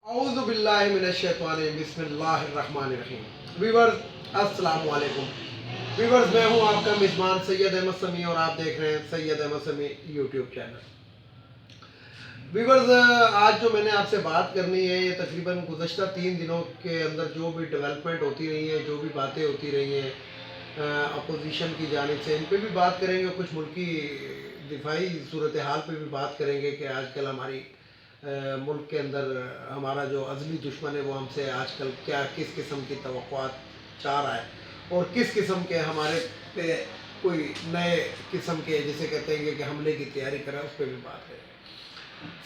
औज़ु बिल्लाहि मिनश्शैतानिर बिस्मिल्लाहिर्रहमानिर्रहीम। व्यूअर्स अस्सलाम वालेकुम। व्यूअर्स, मैं हूं आपका मेज़बान सैयद अहमद समी और आप देख रहे हैं सैयद अहमद समी यूट्यूब चैनल। व्यूअर्स, आज जो मैंने आपसे बात करनी है, ये तकरीबन गुज़श्ता 3 दिनों के अंदर जो भी डेवलपमेंट होती रही है, जो भी बातें होती रही हैं अपोजिशन की जानिब से, इन पे भी बात करेंगे। कुछ मुल्की दिफाई सूरत हाल पे भी बात करेंगे कि आजकल हमारी मुल्क के अंदर हमारा जो अज़ली दुश्मन है वो हमसे आजकल क्या किस किस्म की तवक्कुआत चाह रहा है और किस किस्म के हमारे पे कोई नए किस्म के जिसे कहते हैं कि हमले की तैयारी करें, उस पर भी बात करें।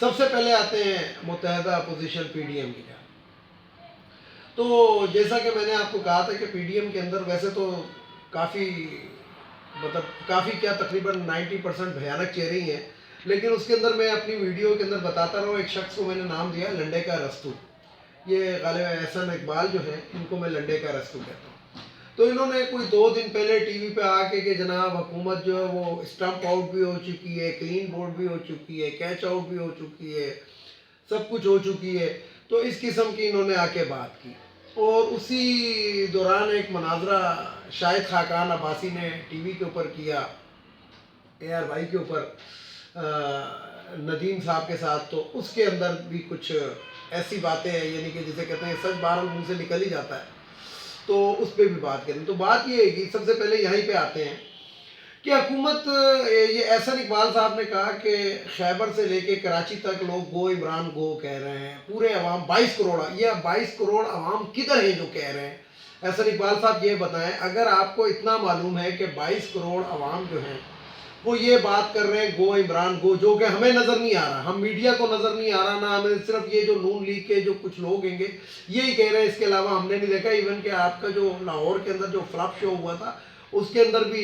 सबसे पहले आते हैं मुत्तहदा अपोजिशन PDM की जान। तो जैसा कि मैंने आपको कहा था कि PDM के अंदर वैसे तो काफ़ी क्या तकरीबन 90% भयानक चेहरे ही हैं, लेकिन उसके अंदर मैं अपनी वीडियो के अंदर बताता रहा हूँ। एक शख्स को मैंने नाम दिया लंडे का रस्तू। ये गालिब एहसन इकबाल जो है, इनको मैं लंडे का रस्तू कहता हूँ। तो इन्होंने कोई 2 दिन पहले टीवी पे आके कि जनाब हुकूमत जो है वो स्टम्प आउट भी हो चुकी है, क्लीन बोर्ड भी हो चुकी है, कैच आउट भी हो चुकी है, सब कुछ हो चुकी है। तो इस किस्म की इन्होंने आके बात की। और उसी दौरान एक मनाजरा शाहिद खाकान अब्बासी ने टीवी के ऊपर किया, AR भाई के ऊपर नदीम साहब के साथ। तो उसके अंदर भी कुछ ऐसी बातें हैं, यानी कि जिसे कहते हैं सच बार मुंह से निकल ही जाता है, तो उस पर भी बात करें। तो बात ये है कि सबसे पहले यहीं पे आते हैं कि हुकूमत, ये एहसन इकबाल साहब ने कहा कि खैबर से लेके कराची तक लोग गो इमरान गो कह रहे हैं, पूरे अवाम 22 करोड़, ये 22 करोड़ अवाम किधर है जो कह रहे हैं? एहसन इकबाल साहब ये बताएं, अगर आपको इतना मालूम है कि 22 करोड़ अवाम जो हैं वो ये बात कर रहे हैं गो इमरान गो, जो कि हमें नज़र नहीं आ रहा, हम मीडिया को नज़र नहीं आ रहा, ना हमें, सिर्फ ये जो नून लीग के जो कुछ लोग होंगे यही कह रहे हैं, इसके अलावा हमने नहीं देखा। इवन कि आपका जो लाहौर के अंदर जो फ्लॉप शो हुआ था उसके अंदर भी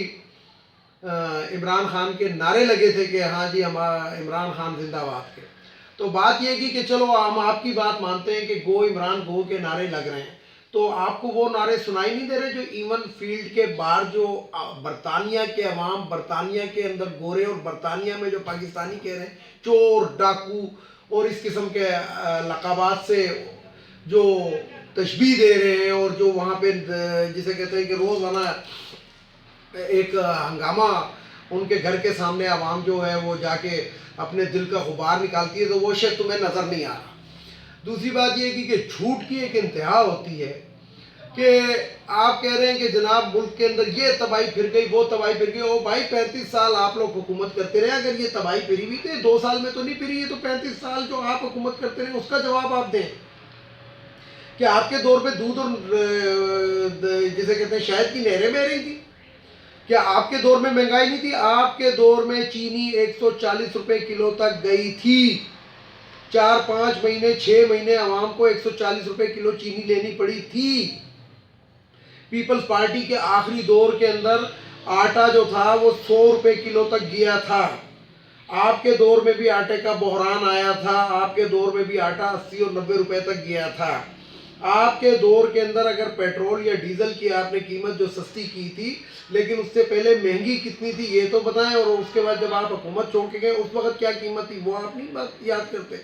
इमरान खान के नारे लगे थे कि हाँ जी हमारा इमरान खान जिंदाबाद के। तो बात ये की कि चलो हम आपकी बात मानते हैं कि गो इमरान गो के नारे लग रहे हैं, तो आपको वो नारे सुनाई नहीं दे रहे जो इवन फील्ड के बाहर जो बरतानिया के अवाम, बरतानिया के अंदर गोरे और बरतानिया में जो पाकिस्तानी कह रहे हैं चोर डाकू और इस किस्म के लकाबात से जो तशबीह दे रहे हैं, और जो वहाँ पे जिसे कहते हैं कि रोज़ाना एक हंगामा उनके घर के सामने आवाम जो है वो जाके अपने दिल का गुबार निकालती है, तो वो शायद तुम्हें नज़र नहीं आ रहा। दूसरी बात ये कि झूठ की एक इंतहा होती है कि आप कह रहे हैं कि जनाब मुल्क के अंदर ये तबाही फिर गई, वो तबाही फिर गई। ओ भाई 35 साल आप लोग हुकूमत करते रहे, अगर ये तबाही फिरी हुई तो 2 साल में तो नहीं फिरी है, तो 35 साल जो आप हुकूमत करते रहे उसका जवाब आप दें। कि आपके दौर पे दूध और जिसे कहते हैं शहद की नहरें बह रही थी? क्या आपके दौर में महंगाई नहीं थी? आपके दौर में चीनी 140 रुपए किलो तक गई थी। 4-5 महीने 6 महीने आवाम को 140 रुपए किलो चीनी लेनी पड़ी थी। पीपल्स पार्टी के आखिरी दौर के अंदर आटा जो था वो 100 रुपए किलो तक गया था। आपके दौर में भी आटे का बहरान आया था, आपके दौर में भी आटा 80 और 90 रुपए तक गया था। आपके दौर के अंदर अगर पेट्रोल या डीजल की आपने कीमत जो सस्ती की थी, लेकिन उससे पहले महंगी कितनी थी ये तो बताएं, और उसके बाद जब आप हुकूमत छोड़ के गए उस वक्त क्या कीमत थी वो आप नहीं बात याद करते।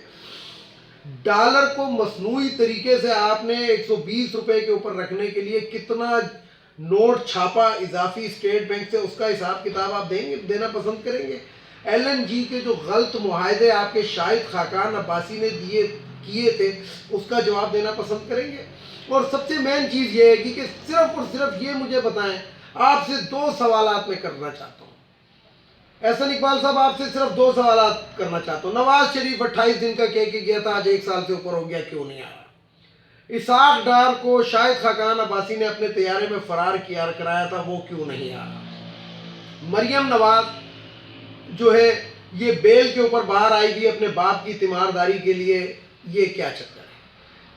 डॉलर को मसनूई तरीके से आपने 120 रुपए के ऊपर रखने के लिए कितना नोट छापा इजाफी स्टेट बैंक से, उसका हिसाब किताब आप देना पसंद करेंगे? LNG के जो गलत मुआहदे आपके शाहिद खाकान अब्बासी ने किए थे उसका जवाब देना पसंद करेंगे? और सबसे मेन चीज़ ये है कि सिर्फ और सिर्फ ये मुझे बताएं, आपसे 2 सवालात मैं करना चाहता हूँ। एहसन इकबाल साहब, आपसे सिर्फ 2 सवालात करना चाहता हूँ। नवाज शरीफ 28 दिन का कह के गया था, आज 1 साल से ऊपर हो गया, क्यों नहीं आया? इसाक डार को शाहिद खाकान अब्बासी ने अपने तैयारे में फरार किया कराया था, वो क्यों नहीं आया? मरियम नवाज जो है ये बेल के ऊपर बाहर आई थी अपने बाप की तीमारदारी के लिए, ये क्या चक्कर है?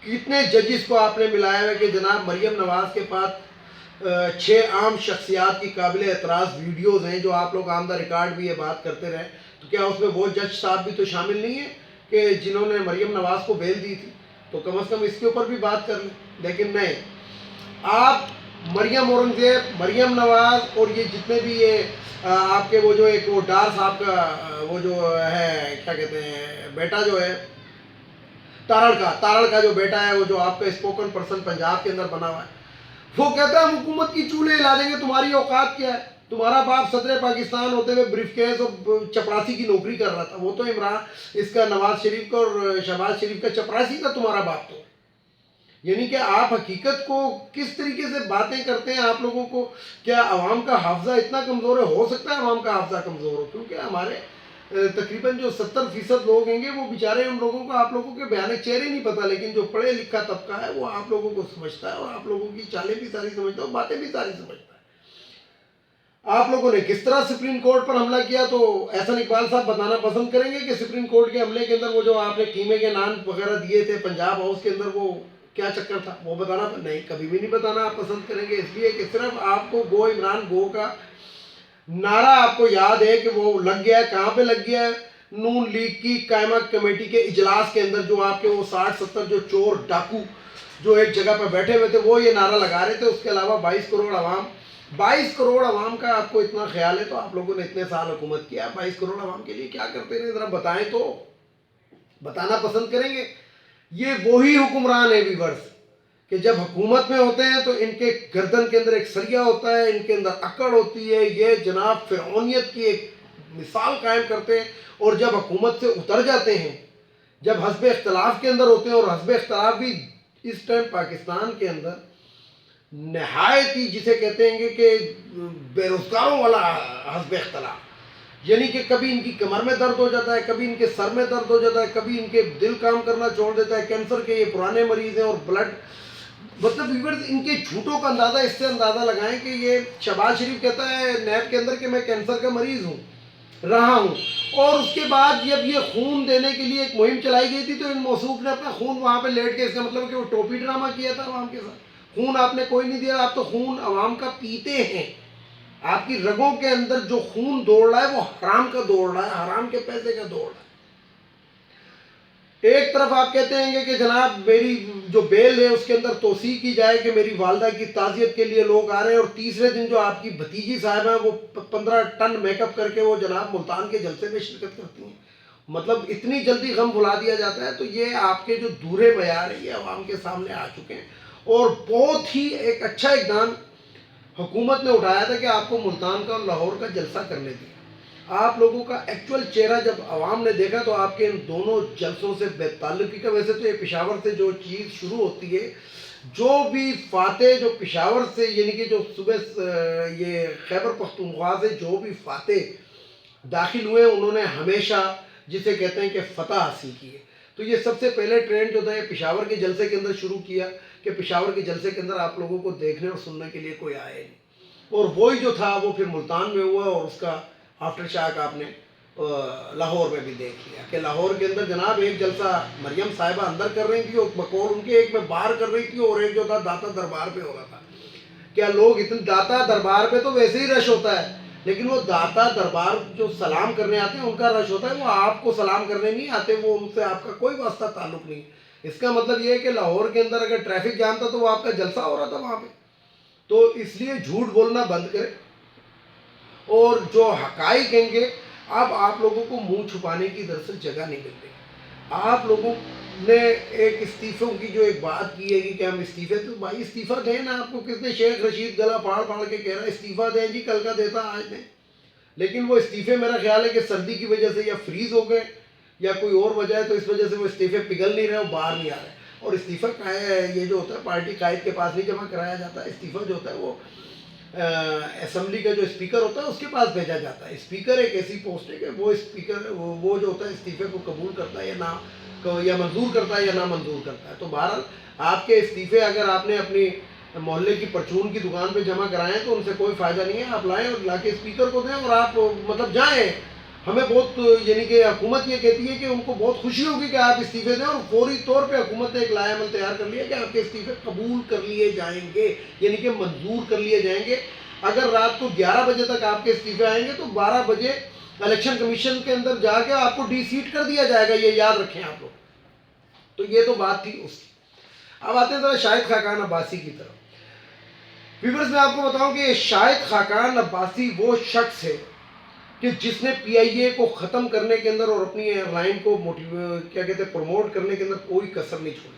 कितने जजिस को आपने मिलाया है कि जनाब मरियम नवाज के पास 6 आम शख्सियात की काबिल एतराज़ वीडियोज़ हैं जो आप लोग आमदा रिकॉर्ड भी ये बात करते रहे, तो क्या उसमें वो जज साहब भी तो शामिल नहीं है कि जिन्होंने मरियम नवाज को बेल दी थी? तो कम से कम इसके ऊपर भी बात कर लें। लेकिन नहीं, आप मरियम औरंगज़ेब, मरियम नवाज और ये जितने भी ये आपके वो जो एक वो डार साहब का वो जो है क्या कहते हैं बेटा जो है तारड़ का जो बेटा है, वो जो आपका स्पोकन पर्सन पंजाब के अंदर बना हुआ है, वो कहता है हम हुकूमत की चूल्हे हिला देंगे, तुम्हारी औकात क्या है? तुम्हारा बाप सदर पाकिस्तान होते हुए ब्रीफकेस और चपरासी की नौकरी कर रहा था, वो तो इमरान इसका नवाज शरीफ का और शहबाज शरीफ का चपरासी था तुम्हारा बाप तो। यानी कि आप हकीकत को किस तरीके से बातें करते हैं, आप लोगों को क्या आवाम का हाफजा इतना कमज़ोर है? हो सकता है आवाम का हाफजा कमज़ोर हो, क्योंकि हमारे तकरीबन जो 70% लोग होंगे वो बेचारे, उन लोगों को आप लोगों के भयानक चेहरे नहीं पता, लेकिन जो पढ़े लिखा तबका है वो आप लोगों को समझता है और आप लोगों की चालें भी सारी समझता है और बातें भी सारी समझता है। आप लोगों ने किस तरह सुप्रीम कोर्ट पर हमला किया, तो एहसन इकबाल साहब बताना पसंद करेंगे कि सुप्रीम कोर्ट के हमले के अंदर वो जो आपने कीमे के नान वगैरह दिए थे पंजाब हाउस के अंदर, वो क्या चक्कर था, वो बताना? नहीं, कभी भी नहीं बताना आप पसंद करेंगे, इसलिए कि सिर्फ आपको गो इमरान गो का नारा आपको याद है कि वो लग गया है। कहाँ पे लग गया है? नून लीग की कायमा कमेटी के इजलास के अंदर, जो आपके वो 60-70 जो चोर डाकू जो एक जगह पर बैठे हुए थे, वो ये नारा लगा रहे थे। उसके अलावा 22 करोड़ आवाम, 22 करोड़ आवाम का आपको इतना ख्याल है, तो आप लोगों ने इतने साल हुकूमत किया, 22 करोड़ आवाम के लिए क्या करते रहे, ज़रा बताएं तो, बताना पसंद करेंगे? ये वही हुक्मरान है व्यूअर्स कि जब हुकूमत में होते हैं तो इनके गर्दन के अंदर एक सरिया होता है, इनके अंदर अकड़ होती है, ये जनाब फिरौनियत की एक मिसाल कायम करते हैं, और जब हुकूमत से उतर जाते हैं, जब हस्ब इख्तलाफ के अंदर होते हैं, और हस्ब इख्तलाफ भी इस टाइम पाकिस्तान के अंदर नहायत ही जिसे कहते हैं कि बेरोजगारों वाला हस्ब इख्तलाफ, यानी कि कभी इनकी कमर में दर्द हो जाता है, कभी इनके सर में दर्द हो जाता है, कभी इनके दिल काम करना छोड़ देता है, कैंसर के ये पुराने मरीज हैं, और ब्लड, मतलब व्यूअर्स इनके झूठों का अंदाज़ा इससे अंदाज़ा लगाएं कि ये शहबाज शरीफ कहता है नैब के अंदर कि मैं कैंसर का मरीज़ हूँ, रहा हूँ, और उसके बाद जब ये खून देने के लिए एक मुहिम चलाई गई थी तो इन मौसूफ ने अपना खून वहाँ पे लेट के, इसका मतलब कि वो टोपी ड्रामा किया था आवाम के साथ। खून आपने कोई नहीं दिया, आप तो खून आवाम का पीते हैं, आपकी रगों के अंदर जो खून दौड़ रहा है वो हराम का दौड़ रहा है, हराम के पैसे का दौड़ रहा है। एक तरफ आप कहते हैं कि जनाब मेरी जो बेल है उसके अंदर तोसी की जाए कि मेरी वालदा की ताज़ियत के लिए लोग आ रहे हैं, और तीसरे दिन जो आपकी भतीजी साहब है वो 15 टन मेकअप करके वो जनाब मुल्तान के जलसे में शिरकत करती हैं। मतलब इतनी जल्दी गम भुला दिया जाता है। तो ये आपके जो दूरे मयार है ये आवाम के सामने आ चुके हैं, और बहुत ही एक अच्छा इक़दाम हुकूमत ने उठाया था कि आपको मुल्तान का और लाहौर का जलसा करने दिया। आप लोगों का एक्चुअल चेहरा जब आवाम ने देखा तो आपके इन दोनों जलसों से बेताल्लुकी का, वैसे तो ये पेशावर से जो चीज़ शुरू होती है, जो भी फातेह जो पेशावर से, यानी कि जो सुबह ये खैबर पख्तूनख्वा से जो भी फातेह दाखिल हुए उन्होंने हमेशा जिसे कहते हैं कि फ़तह हासिल की है। तो ये सबसे पहले ट्रेंड जो था ये पेशावर के जलसे के अंदर शुरू किया कि पेशावर के जलसे के अंदर आप लोगों को देखने और सुनने के लिए कोई आए नहीं, और वही जो था वो फिर मुल्तान में हुआ, और उसका आफ्टर शाक आपने लाहौर में भी देख लिया कि लाहौर के अंदर जनाब एक जलसा मरियम साहिबा अंदर कर रही थी और बकौल उनके, एक में बाहर कर रही थी, और एक जो था दाता दरबार पे हो रहा था। क्या लोग इतने, दाता दरबार पे तो वैसे ही रश होता है, लेकिन वो दाता दरबार जो सलाम करने आते हैं उनका रश होता है, वो आपको सलाम करने नहीं आते, वो उनसे आपका कोई वास्ता ताल्लुक नहीं। इसका मतलब ये है कि लाहौर के अंदर अगर ट्रैफिक जाम था तो वो आपका जलसा हो रहा था वहाँ पे। तो इसलिए झूठ बोलना बंद करें, और जो हकाइक कहेंगे, अब आप लोगों को मुंह छुपाने की दरअसल जगह नहीं मिल रही। आप लोगों ने एक इस्तीफ़ों की जो एक बात की है कि हम इस्तीफ़े, तो भाई इस्तीफ़ा दें ना, आपको किसने शेख रशीद गला फाड़ फाड़ के कह रहा है इस्तीफ़ा दें जी, कल का देता आज दें, लेकिन वो इस्तीफ़े मेरा ख्याल है कि सर्दी की वजह से या फ्रीज़ हो गए या कोई और वजह है, तो इस वजह से वो इस्तीफ़े पिघल नहीं रहे, वो बाहर नहीं आ रहे। और इस्तीफ़ा का है ये जो होता है पार्टी कायद के पास नहीं जमा कराया जाता, इस्तीफ़ा जो होता है वो असेंबली का जो स्पीकर होता है उसके पास भेजा जाता है। स्पीकर एक ऐसी पोस्ट है कि वो स्पीकर वो जो होता है इस्तीफे को कबूल करता है या मंजूर करता है या ना मंजूर करता है। तो बहरहाल आपके इस्तीफे अगर आपने अपनी मोहल्ले की परचून की दुकान पे जमा कराएं तो उनसे कोई फ़ायदा नहीं है, आप लाएं और लाके स्पीकर को दें और आप मतलब जाएं। हमें बहुत, यानी कि हुकूमत ये कहती है कि उनको बहुत खुशी होगी कि आप इस्तीफे दें, और फौरी तौर पे हुकूमत ने एक लाएमल तैयार कर लिया कि आपके इस्तीफे कबूल कर लिए जाएंगे, यानी कि मंजूर कर लिए जाएंगे। अगर रात को 11 बजे तक आपके इस्तीफे आएंगे तो 12 बजे इलेक्शन कमीशन के अंदर जाके आपको डी-सीट कर दिया जाएगा, ये याद रखें आप लोग। तो ये तो बात थी उसकी। अब आते हैं ज़रा शाहिद खाकान अब्बासी की तरफ। व्यूअर्स मैं आपको बताऊं कि शाहिद खाकान अब्बासी वो शख्स है کہ جس نے پی آئی اے کو ختم کرنے کے اندر اور اپنی ایئر لائن کو کیا کہتے ہیں پروموٹ کرنے کے اندر کوئی کسر نہیں چھوڑی.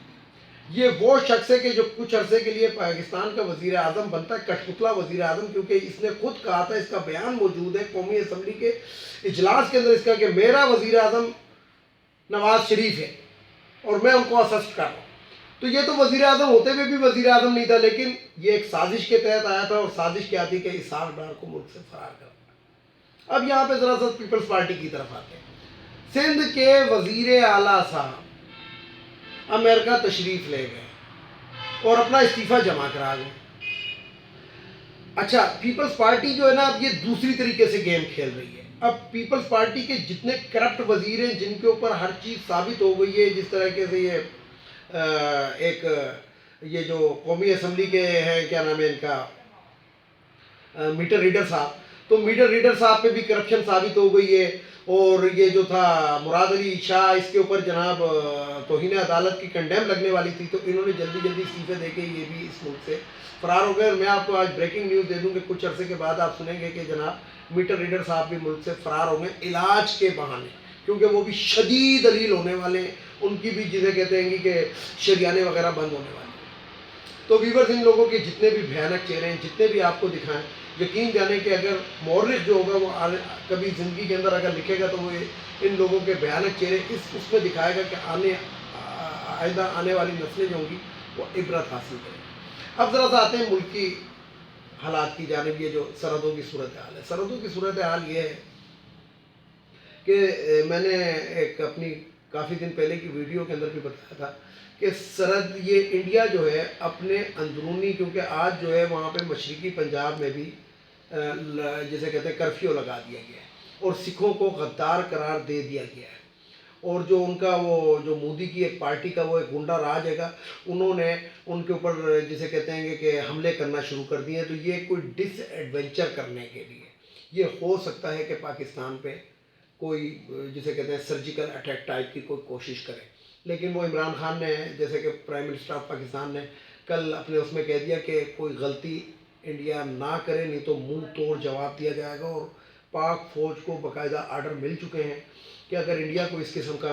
یہ وہ شخص ہے کہ جو کچھ عرصے کے لیے پاکستان کا وزیر اعظم بنتا ہے, کٹ پتلا وزیر اعظم, کیونکہ اس نے خود کہا تھا, اس کا بیان موجود ہے قومی اسمبلی کے اجلاس کے اندر اس کا, کہ میرا وزیر اعظم نواز شریف ہے اور میں ان کو اسسٹ کر رہا ہوں. تو یہ تو وزیر اعظم ہوتے ہوئے بھی وزیر اعظم نہیں تھا, لیکن یہ ایک سازش کے تحت آیا تھا, اور سازش کیا تھی کہ اسحاق ڈار کو ملک سے فرار کرنا. اب یہاں پہ ذرا سا پیپلز پارٹی کی طرف آتے ہیں. سندھ کے وزیر اعلیٰ صاحب امریکہ تشریف لے گئے اور اپنا استعفیٰ جمع کرا گئے. اچھا, پیپلز پارٹی جو ہے نا اب یہ دوسری طریقے سے گیم کھیل رہی ہے. اب پیپلز پارٹی کے جتنے کرپٹ وزیر ہیں جن کے اوپر ہر چیز ثابت ہو گئی ہے, جس طرح سے یہ ایک یہ جو قومی اسمبلی کے ہیں, کیا نام ہے ان کا, میٹر ریڈر صاحب, تو میٹر ریڈر صاحب پہ بھی کرپشن ثابت ہو گئی ہے. اور یہ جو تھا مراد علی شاہ, اس کے اوپر جناب توہین عدالت کی کنڈیم لگنے والی تھی, تو انہوں نے جلدی جلدی استعفے دے کے یہ بھی اس ملک سے فرار ہو گئے. اور میں آپ کو آج بریکنگ نیوز دے دوں کہ کچھ عرصے کے بعد آپ سنیں گے کہ جناب میٹر ریڈر صاحب بھی ملک سے فرار ہو گئے علاج کے بہانے, کیونکہ وہ بھی شدید دلیل ہونے والے ہیں, ان کی بھی جسے کہتے ہیں کہ شریانے وغیرہ بند ہونے والے ہیں. تو ویورز, ان لوگوں کے جتنے بھی بھیانک چہرے ہیں, جتنے بھی آپ کو دکھائیں, یقین جانیں کہ اگر مورخ جو ہوگا وہ کبھی زندگی کے اندر اگر لکھے گا تو وہ ان لوگوں کے بھیانک چہرے اس میں دکھائے گا کہ آئندہ آنے والی نسلیں جو ہوں گی وہ عبرت حاصل کریں. اب ذرا سا آتے ہیں ملکی حالات کی جانب. یہ جو سرحدوں کی صورتحال ہے, سرحدوں کی صورتحال یہ ہے کہ میں نے ایک اپنی کافی دن پہلے کی ویڈیو کے اندر بھی بتایا تھا کہ سرحد یہ انڈیا جو ہے اپنے اندرونی, کیونکہ آج جو ہے وہاں پہ مشرقی پنجاب میں بھی جسے کہتے ہیں کرفیو لگا دیا گیا ہے اور سکھوں کو غدار قرار دے دیا گیا ہے. اور جو ان کا وہ جو مودی کی ایک پارٹی کا وہ ایک گنڈا راج ہے گا, انہوں نے ان کے اوپر جسے کہتے ہیں کہ حملے کرنا شروع کر دیے. تو یہ کوئی ڈس ایڈونچر کرنے کے لیے یہ ہو سکتا ہے کہ پاکستان پہ کوئی جسے کہتے ہیں سرجیکل اٹیک ٹائپ کی کوئی کوشش کرے. لیکن وہ عمران خان نے, جیسے کہ پرائم منسٹر آف پاکستان نے کل اپنے اس میں کہہ دیا کہ کوئی غلطی انڈیا نہ کرے, نہیں تو منہ توڑ جواب دیا جائے گا. اور پاک فوج کو باقاعدہ آرڈر مل چکے ہیں کہ اگر انڈیا کو اس قسم کا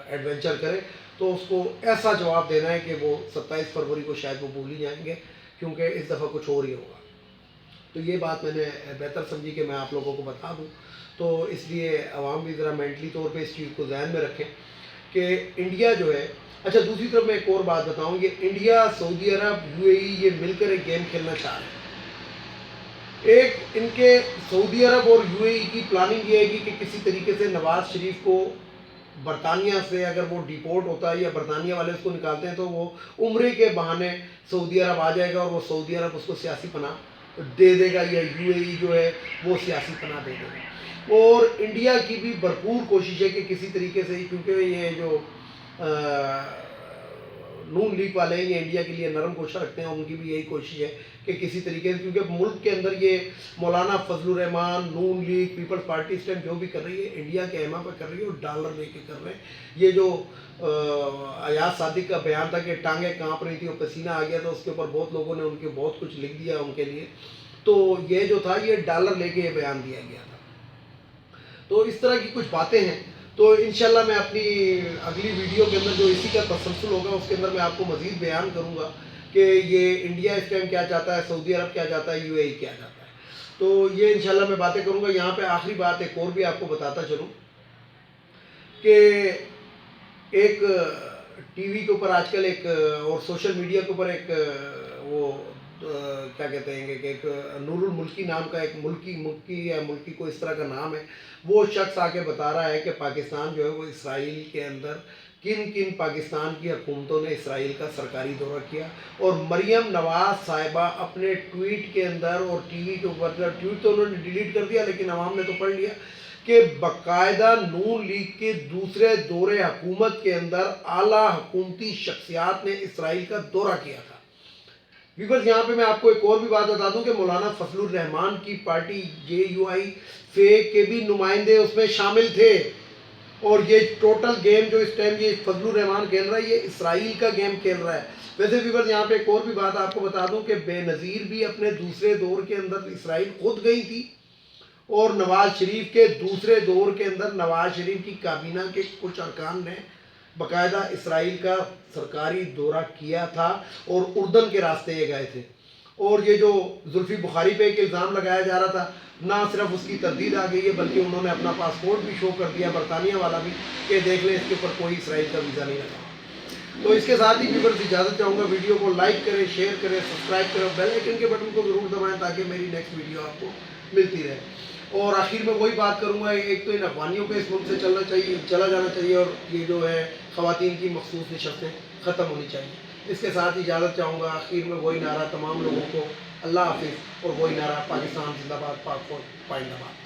ایڈونچر کرے تو اس کو ایسا جواب دینا ہے کہ وہ 27 فروری کو شاید وہ بھول ہی جائیں گے, کیونکہ اس دفعہ کچھ اور ہی ہوگا. تو یہ بات میں نے بہتر سمجھی کہ میں آپ لوگوں کو بتا دوں. تو اس لیے عوام بھی ذرا مینٹلی طور پہ اس چیز کو ذہن میں رکھیں کہ انڈیا جو ہے. اچھا, دوسری طرف میں ایک اور بات بتاؤں, یہ انڈیا, سعودی عرب, یو اے ای یہ مل کر ایک گیم کھیلنا چاہ رہے ہیں. ایک ان کے سعودی عرب اور یو اے ای کی پلاننگ یہ ہے کہ کسی طریقے سے نواز شریف کو برطانیہ سے اگر وہ ڈیپورٹ ہوتا ہے یا برطانیہ والے اس کو نکالتے ہیں تو وہ عمرے کے بہانے سعودی عرب آ جائے گا اور وہ سعودی عرب اس کو سیاسی پناہ دے دے گا, یا یو اے ای جو ہے وہ سیاسی پناہ دے دے گا. اور انڈیا کی بھی بھرپور کوشش ہے کہ کسی طریقے سے, کیونکہ یہ جو نون لیگ والے ہیں یہ انڈیا کے لیے نرم گوشہ رکھتے ہیں, ان کی بھی یہی کوشش ہے کہ کسی طریقے سے, کیونکہ ملک کے اندر یہ مولانا فضل الرحمان, نون لیگ, پیپلز پارٹی اس ٹائم جو بھی کر رہی ہے انڈیا کے ایما پہ کر رہی ہے اور ڈالر لے کے کر رہے ہیں. یہ جو ایاز صادق کا بیان تھا کہ ٹانگیں کانپ رہی تھی اور پسینہ آ گیا تھا, اس کے اوپر بہت لوگوں نے ان کے بہت کچھ لکھ دیا ان کے لیے. تو یہ جو تھا یہ ڈالر لے کے یہ بیان دیا گیا تھا. تو اس طرح کی کچھ باتیں ہیں. تو انشاءاللہ میں اپنی اگلی ویڈیو کے اندر جو اسی کا تسلسل ہوگا اس کے اندر میں آپ کو مزید بیان کروں گا کہ یہ انڈیا اس ٹائم کیا چاہتا ہے, سعودی عرب کیا چاہتا ہے, یو اے ای کیا چاہتا ہے. تو یہ انشاءاللہ میں باتیں کروں گا. یہاں پہ آخری بات ایک اور بھی آپ کو بتاتا چلوں کہ ایک ٹی وی کے اوپر آج کل ایک اور سوشل میڈیا کے اوپر ایک وہ کیا کہتے ہیں کہ ایک نور الملکی نام کا ایک ملکی یا ملکی کو اس طرح کا نام ہے, وہ شخص آ کے بتا رہا ہے کہ پاکستان جو ہے وہ اسرائیل کے اندر کن پاکستان کی حکومتوں نے اسرائیل کا سرکاری دورہ کیا. اور مریم نواز صاحبہ اپنے ٹویٹ کے اندر اور ٹی وی کے اوپر, ٹویٹ تو انہوں نے ڈیلیٹ کر دیا لیکن عوام نے تو پڑھ لیا, کہ باقاعدہ نون لیگ کے دوسرے دور حکومت کے اندر اعلیٰ حکومتی شخصیات نے اسرائیل کا دورہ کیا تھا. ویورز, یہاں پہ میں آپ کو ایک اور بھی بات بتا دوں کہ مولانا فضل الرحمان کی party J you I fake کے بھی نمائندے اس میں شامل تھے. اور یہ ٹوٹل گیم جو اس ٹائم یہ فضل الرحمان کھیل رہا ہے یہ اسرائیل کا گیم کھیل رہا ہے. ویسے ویورز, یہاں پہ ایک اور بھی بات آپ کو بتا دوں کہ بے نظیر بھی اپنے دوسرے دور کے اندر اسرائیل خود گئی تھی اور نواز شریف کے دوسرے دور کے اندر نواز شریف کی کابینہ کے کچھ ارکان نے باقاعدہ اسرائیل کا سرکاری دورہ کیا تھا اور اردن کے راستے یہ گئے تھے. اور یہ جو زلفی بخاری پہ ایک الزام لگایا جا رہا تھا، نہ صرف اس کی تردید آ گئی ہے بلکہ انہوں نے اپنا پاسپورٹ بھی شو کر دیا، برطانیہ والا بھی، کہ دیکھ لیں اس کے اوپر کوئی اسرائیل کا ویزا نہیں لگا. تو اس کے ساتھ ہی ویورز اجازت چاہوں گا، ویڈیو کو لائک کریں، شیئر کریں، سبسکرائب کریں، بیل آئیکن کے بٹن کو ضرور دبائیں تاکہ میری نیکسٹ ویڈیو آپ کو ملتی رہے. اور آخر میں وہی بات کروں گا، ایک تو ان افغانیوں کو اس ملک سے چلا جانا چاہیے، اور یہ جو ہے خواتین کی مخصوص نشستیں ختم ہونی چاہیے. اس کے ساتھ اجازت چاہوں گا، آخر میں وہی نعرہ تمام لوگوں کو، اللہ حافظ، اور وہی نعرہ پاکستان زندہ باد، پاک فوج پائندہ باد.